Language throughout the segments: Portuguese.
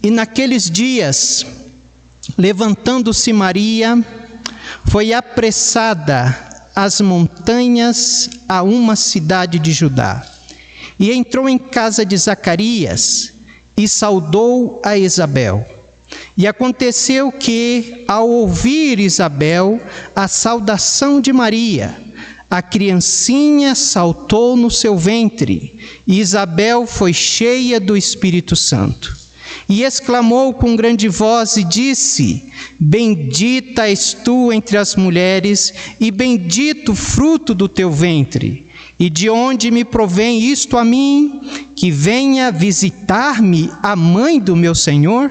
E naqueles dias, levantando-se Maria, foi apressada às montanhas a uma cidade de Judá, e entrou em casa de Zacarias, e saudou a Isabel. E aconteceu que, ao ouvir Isabel a saudação de Maria, a criancinha saltou no seu ventre, e Isabel foi cheia do Espírito Santo. E exclamou com grande voz e disse: Bendita és tu entre as mulheres, e bendito o fruto do teu ventre. E de onde me provém isto a mim, que venha visitar-me a mãe do meu Senhor?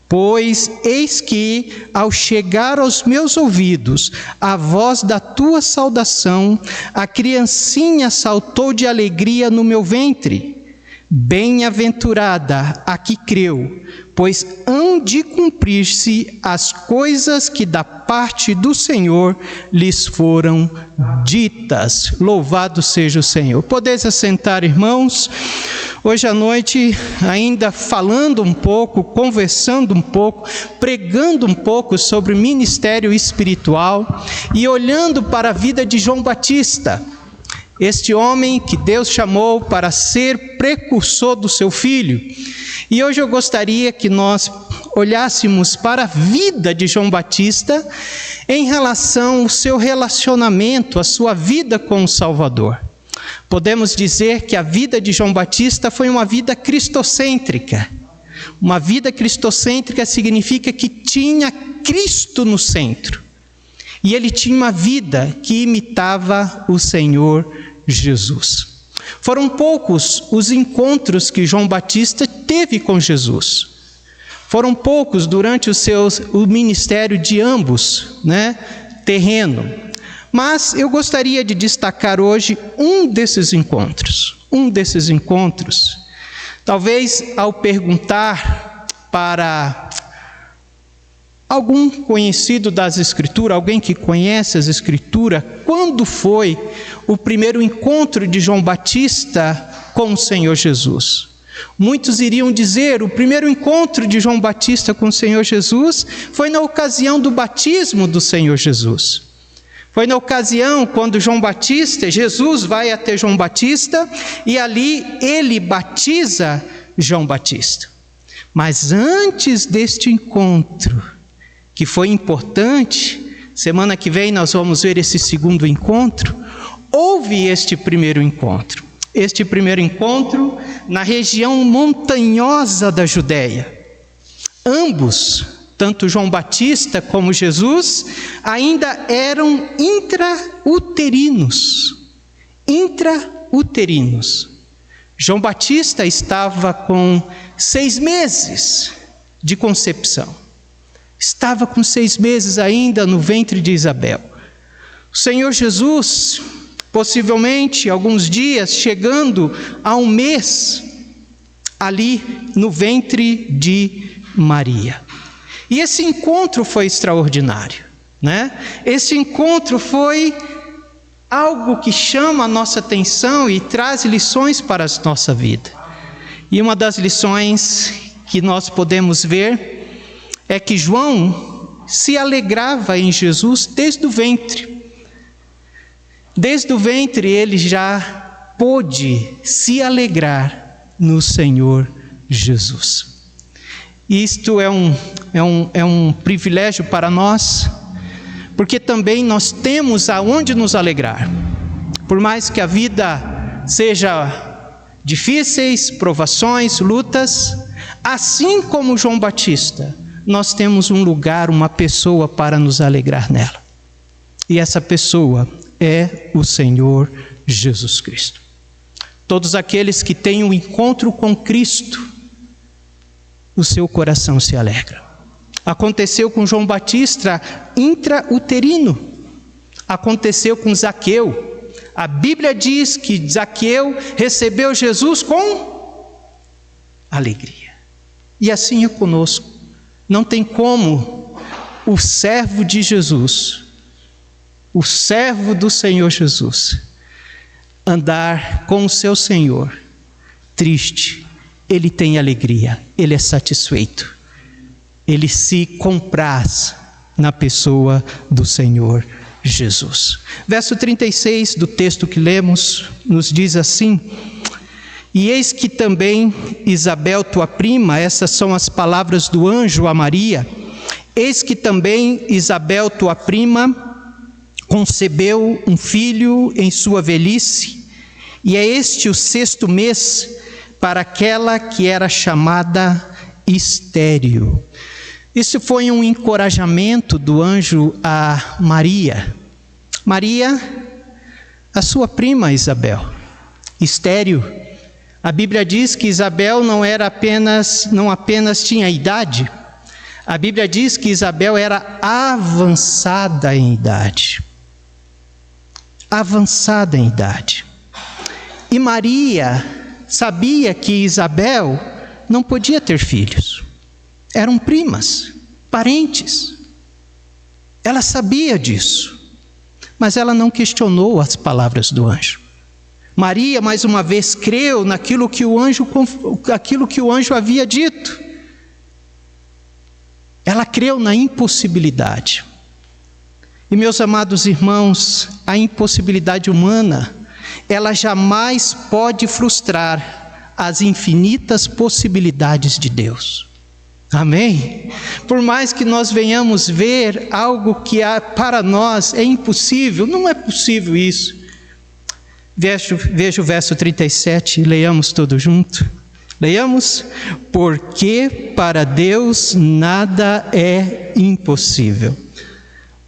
Pois eis que, ao chegar aos meus ouvidos a voz da tua saudação, a criancinha saltou de alegria no meu ventre. Bem-aventurada a que creu, pois hão de cumprir-se as coisas que da parte do Senhor lhes foram ditas. Louvado seja o Senhor. Podeis assentar, irmãos. Hoje à noite, ainda falando um pouco, conversando um pouco, pregando um pouco sobre o ministério espiritual e olhando para a vida de João Batista, este homem que Deus chamou para ser precursor do seu filho. E hoje eu gostaria que nós olhássemos para a vida de João Batista em relação ao seu relacionamento, a sua vida com o Salvador. Podemos dizer que a vida de João Batista foi uma vida cristocêntrica. Uma vida cristocêntrica significa que tinha Cristo no centro. E ele tinha uma vida que imitava o Senhor Jesus. Foram poucos os encontros que João Batista teve com Jesus. Foram poucos durante o ministério de ambos, terreno. Mas eu gostaria de destacar hoje um desses encontros. Talvez ao perguntar para algum conhecido das Escrituras, alguém que conhece as Escrituras, quando foi o primeiro encontro de João Batista com o Senhor Jesus? Muitos iriam dizer, o primeiro encontro de João Batista com o Senhor Jesus foi na ocasião do batismo do Senhor Jesus. Foi na ocasião quando Jesus vai até João Batista e ali ele batiza João Batista. Mas antes deste encontro, que foi importante, semana que vem nós vamos ver esse segundo encontro, houve este primeiro encontro. Este primeiro encontro na região montanhosa da Judéia. Ambos, tanto João Batista como Jesus, ainda eram intrauterinos. João Batista estava com 6 meses de concepção. Estava com 6 meses ainda no ventre de Isabel. O Senhor Jesus, possivelmente alguns dias, chegando a 1 mês, ali no ventre de Maria. E esse encontro foi extraordinário, Esse encontro foi algo que chama a nossa atenção e traz lições para a nossa vida. E uma das lições que nós podemos ver é que João se alegrava em Jesus desde o ventre. Desde o ventre ele já pôde se alegrar no Senhor Jesus. Isto é um privilégio para nós, porque também nós temos aonde nos alegrar. Por mais que a vida seja difíceis, provações, lutas, assim como João Batista, nós temos um lugar, uma pessoa para nos alegrar nela. E essa pessoa é o Senhor Jesus Cristo. Todos aqueles que têm um encontro com Cristo, o seu coração se alegra. Aconteceu com João Batista intrauterino. Aconteceu com Zaqueu. A Bíblia diz que Zaqueu recebeu Jesus com alegria. E assim é conosco. Não tem como o servo de Jesus, o servo do Senhor Jesus, andar com o seu Senhor triste, ele tem alegria, ele é satisfeito, ele se compraz na pessoa do Senhor Jesus. Verso 36 do texto que lemos nos diz assim: e eis que também Isabel, tua prima, essas são as palavras do anjo a Maria, eis que também Isabel, tua prima, concebeu um filho em sua velhice, e é este o 6º mês para aquela que era chamada estéril. Isso foi um encorajamento do anjo a Maria. Maria, a sua prima Isabel, estéril. A Bíblia diz que Isabel não apenas tinha idade, a Bíblia diz que Isabel era avançada em idade. Avançada em idade. E Maria sabia que Isabel não podia ter filhos. Eram primas, parentes. Ela sabia disso, mas ela não questionou as palavras do anjo. Maria, mais uma vez, creu naquilo que o anjo havia dito. Ela creu na impossibilidade. E, meus amados irmãos, a impossibilidade humana, ela jamais pode frustrar as infinitas possibilidades de Deus. Amém? Por mais que nós venhamos ver algo que para nós é impossível, não é possível isso. Veja o verso 37 e leiamos todo junto. Leiamos: porque para Deus nada é impossível.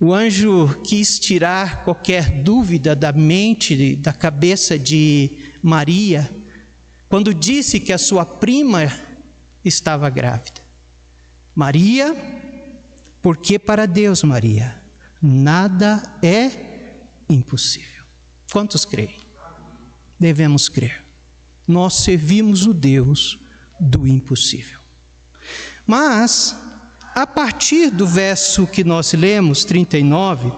O anjo quis tirar qualquer dúvida da mente, da cabeça de Maria, quando disse que a sua prima estava grávida. Maria, porque para Deus, Maria, nada é impossível. Quantos creem? Devemos crer. Nós servimos o Deus do impossível. Mas, a partir do verso que nós lemos, 39,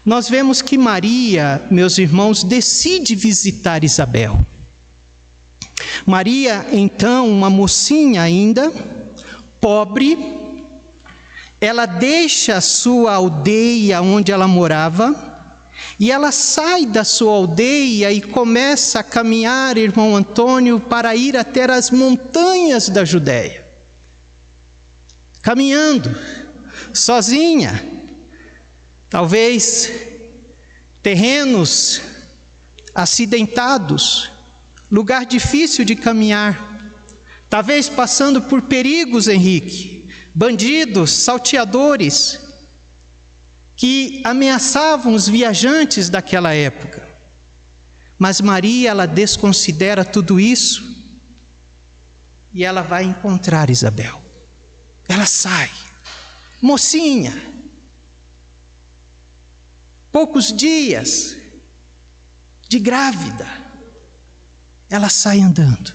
nós vemos que Maria, meus irmãos, decide visitar Isabel. Maria, então, uma mocinha ainda, pobre, ela deixa a sua aldeia onde ela morava, e ela sai da sua aldeia e começa a caminhar, irmão Antônio, para ir até as montanhas da Judéia. Caminhando, sozinha, talvez terrenos acidentados, lugar difícil de caminhar, talvez passando por perigos, Henrique, bandidos, salteadores, que ameaçavam os viajantes daquela época. Mas Maria, ela desconsidera tudo isso e ela vai encontrar Isabel. Ela sai, mocinha, poucos dias de grávida, ela sai andando,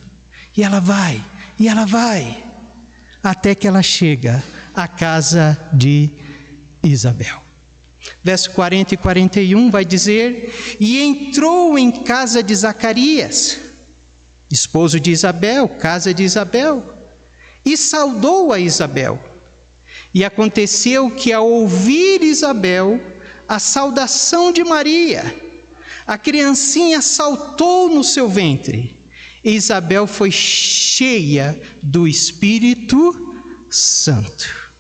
e ela vai, até que ela chega à casa de Isabel. Verso 40 e 41 vai dizer: e entrou em casa de Zacarias, esposo de Isabel, casa de Isabel, e saudou a Isabel. E aconteceu que, ao ouvir Isabel a saudação de Maria, a criancinha saltou no seu ventre, e Isabel foi cheia do Espírito Santo.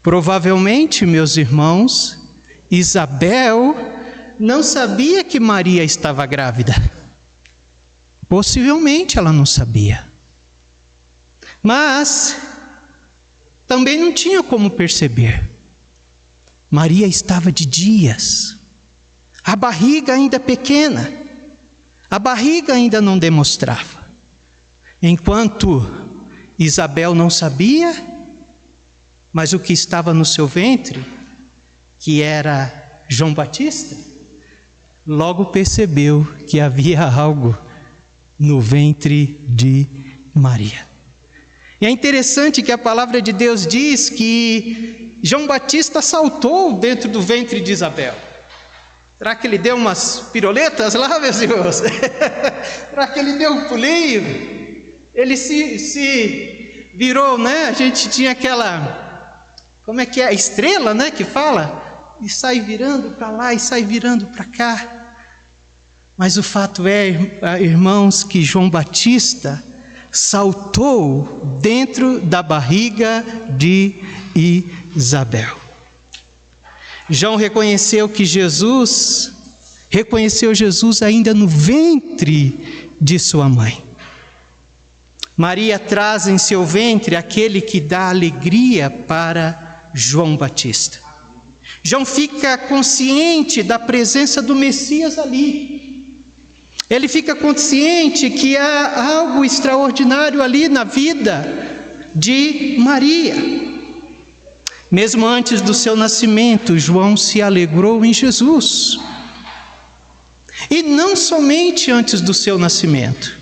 Provavelmente, meus irmãos, Isabel não sabia que Maria estava grávida. Possivelmente ela não sabia. Mas também não tinha como perceber. Maria estava de dias, a barriga ainda pequena, a barriga ainda não demonstrava. Enquanto Isabel não sabia, mas o que estava no seu ventre, que era João Batista, logo percebeu que havia algo no ventre de Maria. E é interessante que a palavra de Deus diz que João Batista saltou dentro do ventre de Isabel. Será que ele deu umas piruletas lá, meus irmãos? Será que ele deu um pulinho? Ele se virou, né? A gente tinha aquela, como é que é? A estrela, né? Que fala, e sai virando para lá e sai virando para cá. Mas o fato é, irmãos, que João Batista saltou dentro da barriga de Isabel. João reconheceu Jesus ainda no ventre de sua mãe. Maria traz em seu ventre aquele que dá alegria para João Batista. João fica consciente da presença do Messias ali. Ele fica consciente que há algo extraordinário ali na vida de Maria. Mesmo antes do seu nascimento, João se alegrou em Jesus. E não somente antes do seu nascimento.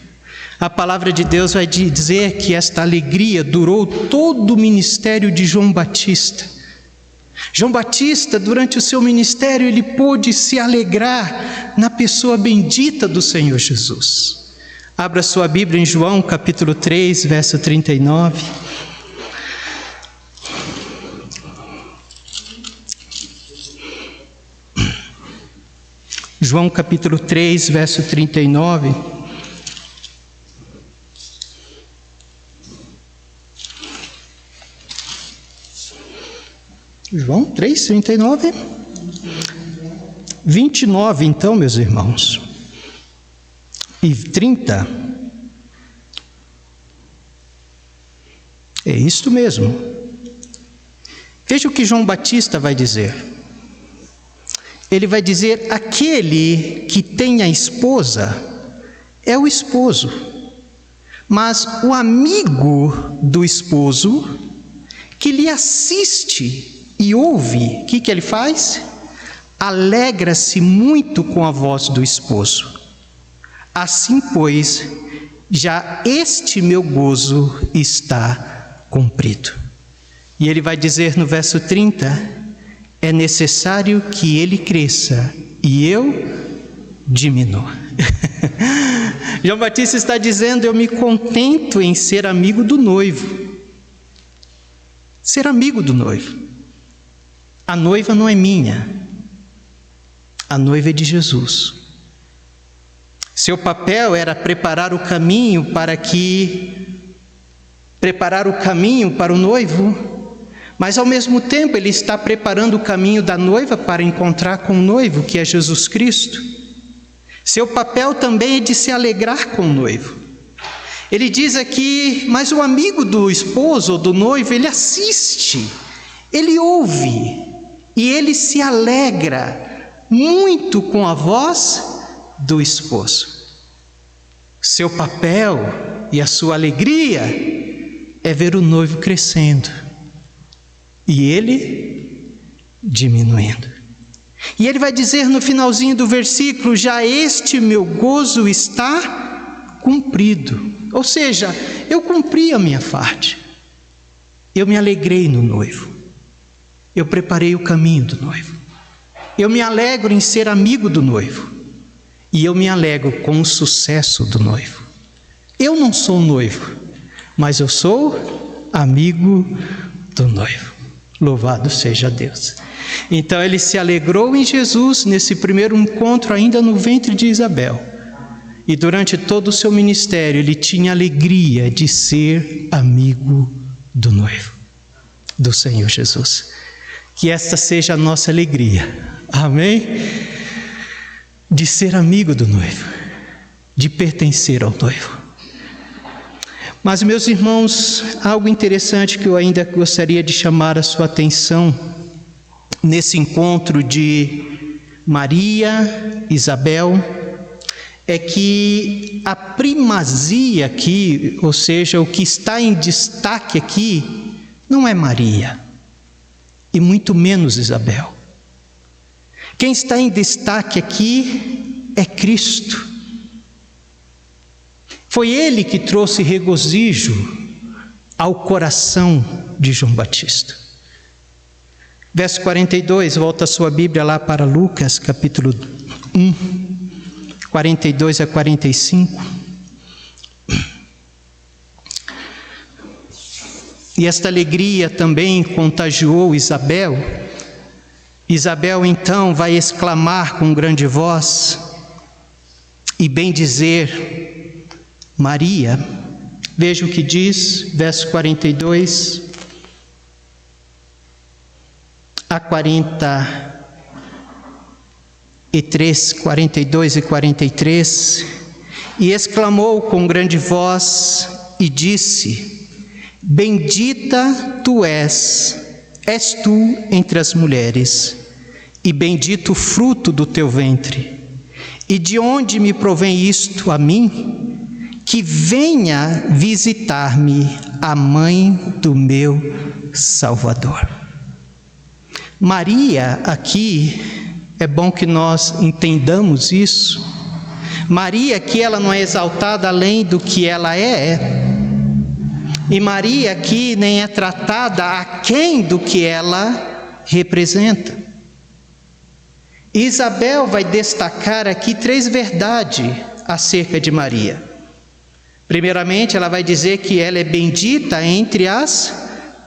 A palavra de Deus vai dizer que esta alegria durou todo o ministério de João Batista. João Batista, durante o seu ministério, ele pôde se alegrar na pessoa bendita do Senhor Jesus. Abra sua Bíblia em João capítulo 3, verso 39. João capítulo 3, verso 39. João 3, 39. 29, então, meus irmãos. E 30. É isto mesmo. Veja o que João Batista vai dizer. Ele vai dizer: aquele que tem a esposa é o esposo, mas o amigo do esposo que lhe assiste e ouve, o que ele faz? Alegra-se muito com a voz do esposo. Assim, pois, já este meu gozo está cumprido. E ele vai dizer no verso 30: é necessário que ele cresça e eu diminua. João Batista está dizendo: eu me contento em ser amigo do noivo. Ser amigo do noivo. A noiva não é minha. A noiva é de Jesus. Seu papel era preparar o caminho para o noivo. Mas ao mesmo tempo ele está preparando o caminho da noiva para encontrar com o noivo, que é Jesus Cristo. Seu papel também é de se alegrar com o noivo. Ele diz aqui: mas o amigo do esposo ou do noivo, ele assiste, ele ouve e ele se alegra muito com a voz do esposo. Seu papel e a sua alegria é ver o noivo crescendo e ele diminuindo. E ele vai dizer no finalzinho do versículo: já este meu gozo está cumprido. Ou seja, eu cumpri a minha parte. Eu me alegrei no noivo. Eu preparei o caminho do noivo. Eu me alegro em ser amigo do noivo. E eu me alegro com o sucesso do noivo. Eu não sou noivo, mas eu sou amigo do noivo. Louvado seja Deus. Então ele se alegrou em Jesus nesse primeiro encontro ainda no ventre de Isabel. E durante todo o seu ministério ele tinha alegria de ser amigo do noivo, do Senhor Jesus. Que esta seja a nossa alegria. Amém? De ser amigo do noivo, de pertencer ao noivo. Mas, meus irmãos, algo interessante que eu ainda gostaria de chamar a sua atenção nesse encontro de Maria, Isabel, é que a primazia aqui, ou seja, o que está em destaque aqui, não é Maria, e muito menos Isabel. Quem está em destaque aqui é Cristo. Foi Ele que trouxe regozijo ao coração de João Batista. Verso 42, volta a sua Bíblia lá para Lucas, capítulo 1, 42 a 45. E esta alegria também contagiou Isabel. Isabel então vai exclamar com grande voz e bem dizer: Maria. Veja o que diz, verso 42 a 43, 42 e 43. E exclamou com grande voz e disse: Bendita tu és tu entre as mulheres, e bendito o fruto do teu ventre. E de onde me provém isto a mim? Que venha visitar-me a mãe do meu Salvador. Maria, aqui, é bom que nós entendamos isso. Maria aqui, ela não é exaltada além do que ela é. E Maria aqui nem é tratada aquém do que ela representa. Isabel vai destacar aqui 3 verdades acerca de Maria. Primeiramente, ela vai dizer que ela é bendita entre as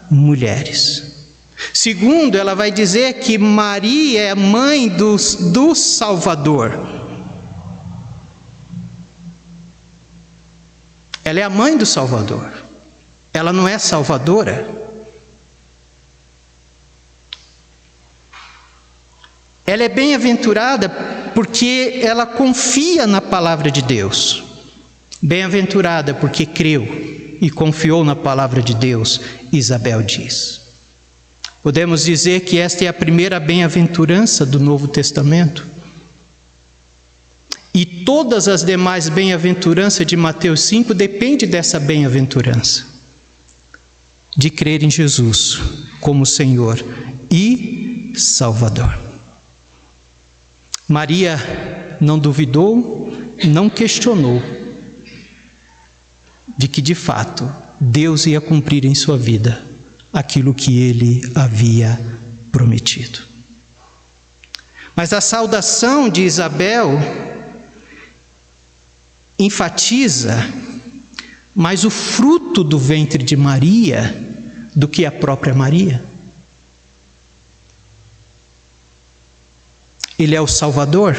mulheres. Segundo, ela vai dizer que Maria é mãe do Salvador. Ela é a mãe do Salvador. Ela não é salvadora. Ela é bem-aventurada porque ela confia na palavra de Deus. Bem-aventurada porque creu e confiou na palavra de Deus, Isabel diz. Podemos dizer que esta é a primeira bem-aventurança do Novo Testamento. E todas as demais bem-aventuranças de Mateus 5 dependem dessa bem-aventurança, de crer em Jesus como Senhor e Salvador. Maria não duvidou, não questionou de que de fato Deus ia cumprir em sua vida aquilo que Ele havia prometido. Mas a saudação de Isabel enfatiza mais o fruto do ventre de Maria do que a própria Maria. Ele é o Salvador,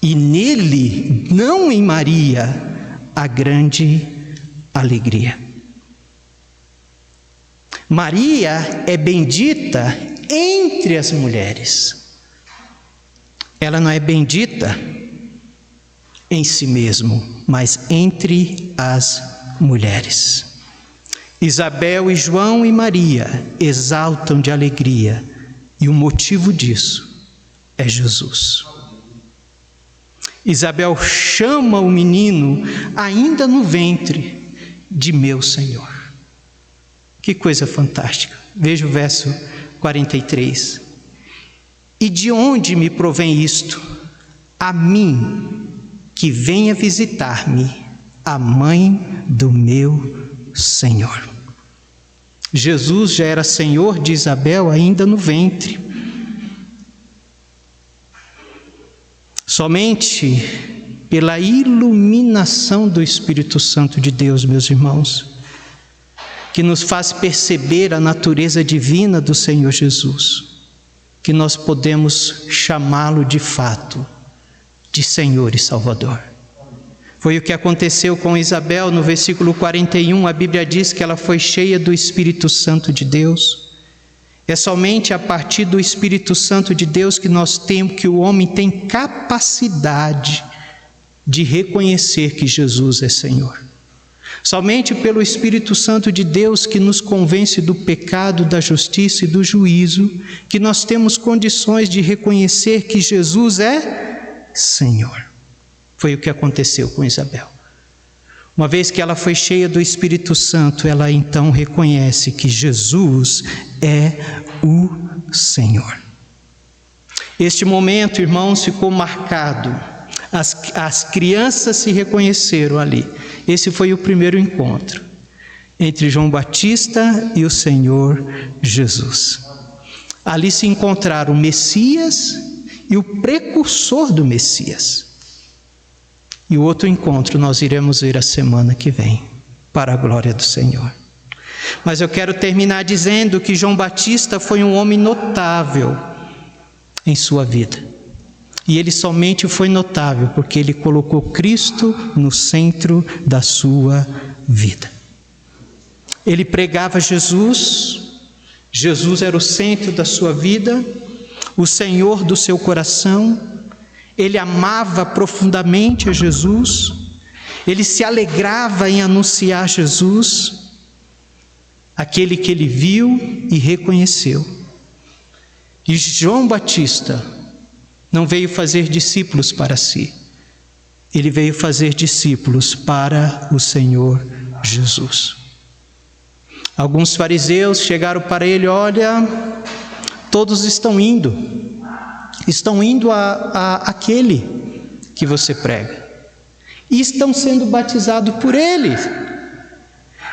e nele, não em Maria, a grande alegria. Maria é bendita entre as mulheres. Ela não é bendita em si mesmo, mas entre as mulheres. Isabel e João e Maria exaltam de alegria, e o motivo disso é Jesus. Isabel chama o menino ainda no ventre de meu Senhor. Que coisa fantástica. Veja o verso 43. E de onde me provém isto? A mim, que venha visitar-me a mãe do meu Senhor. Jesus já era Senhor de Isabel ainda no ventre. Somente pela iluminação do Espírito Santo de Deus, meus irmãos, que nos faz perceber a natureza divina do Senhor Jesus, que nós podemos chamá-lo de fato de Senhor e Salvador. Foi o que aconteceu com Isabel no versículo 41, a Bíblia diz que ela foi cheia do Espírito Santo de Deus. É somente a partir do Espírito Santo de Deus que nós temos, que o homem tem capacidade de reconhecer que Jesus é Senhor. Somente pelo Espírito Santo de Deus, que nos convence do pecado, da justiça e do juízo, que nós temos condições de reconhecer que Jesus é Senhor. Foi o que aconteceu com Isabel. Uma vez que ela foi cheia do Espírito Santo, ela então reconhece que Jesus é o Senhor. Este momento, irmãos, ficou marcado. As crianças se reconheceram ali. Esse foi o primeiro encontro entre João Batista e o Senhor Jesus. Ali se encontraram o Messias e o precursor do Messias. E o outro encontro nós iremos ver a semana que vem, para a glória do Senhor. Mas eu quero terminar dizendo que João Batista foi um homem notável em sua vida. E ele somente foi notável porque ele colocou Cristo no centro da sua vida. Ele pregava Jesus, Jesus era o centro da sua vida, o Senhor do seu coração. Ele amava profundamente a Jesus, ele se alegrava em anunciar Jesus, aquele que ele viu e reconheceu. E João Batista não veio fazer discípulos para si, ele veio fazer discípulos para o Senhor Jesus. Alguns fariseus chegaram para ele: olha, todos estão indo àquele que você prega, e estão sendo batizados por ele.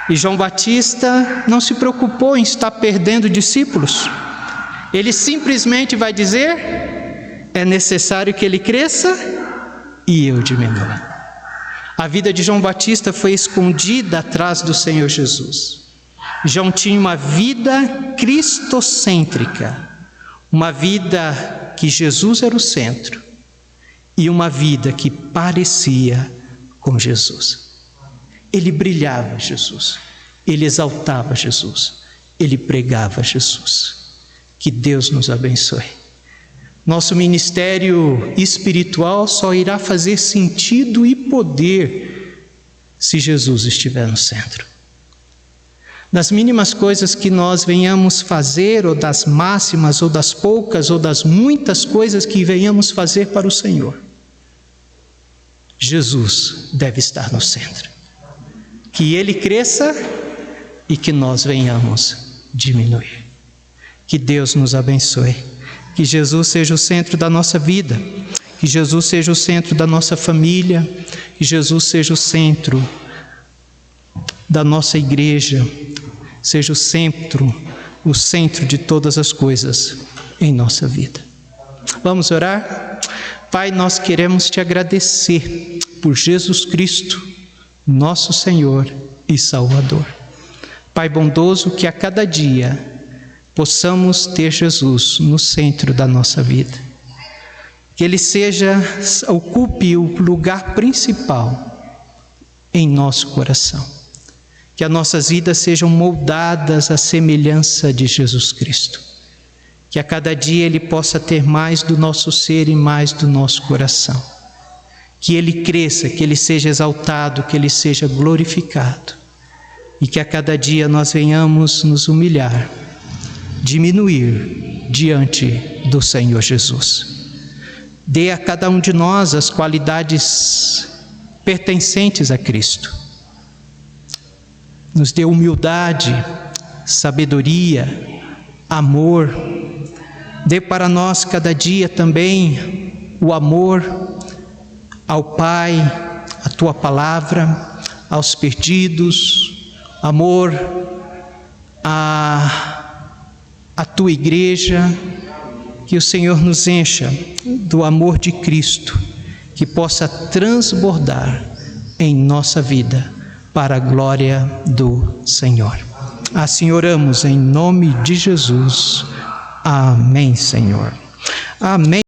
E João Batista não se preocupou em estar perdendo discípulos, ele simplesmente vai dizer: é necessário que ele cresça e eu diminua. A vida de João Batista foi escondida atrás do Senhor Jesus. João tinha uma vida cristocêntrica, uma vida que Jesus era o centro, e uma vida que parecia com Jesus. Ele brilhava Jesus, ele exaltava Jesus, ele pregava Jesus. Que Deus nos abençoe. Nosso ministério espiritual só irá fazer sentido e poder se Jesus estiver no centro. Das mínimas coisas que nós venhamos fazer, ou das máximas, ou das poucas, ou das muitas coisas que venhamos fazer para o Senhor, Jesus deve estar no centro. Que Ele cresça e que nós venhamos diminuir. Que Deus nos abençoe. Que Jesus seja o centro da nossa vida, que Jesus seja o centro da nossa família, que Jesus seja o centro da nossa igreja, seja o centro de todas as coisas em nossa vida. Vamos orar? Pai, nós queremos te agradecer por Jesus Cristo, nosso Senhor e Salvador. Pai bondoso, que a cada dia possamos ter Jesus no centro da nossa vida. Que Ele ocupe o lugar principal em nosso coração. Que as nossas vidas sejam moldadas à semelhança de Jesus Cristo. Que a cada dia Ele possa ter mais do nosso ser e mais do nosso coração. Que Ele cresça, que Ele seja exaltado, que Ele seja glorificado. E que a cada dia nós venhamos nos humilhar, diminuir diante do Senhor Jesus. Dê a cada um de nós as qualidades pertencentes a Cristo. Nos dê humildade, sabedoria, amor. Dê para nós cada dia também o amor ao Pai, à Tua palavra, aos perdidos, amor a Tua igreja. Que o Senhor nos encha do amor de Cristo, que possa transbordar em nossa vida para a glória do Senhor. Assim oramos em nome de Jesus. Amém, Senhor. Amém.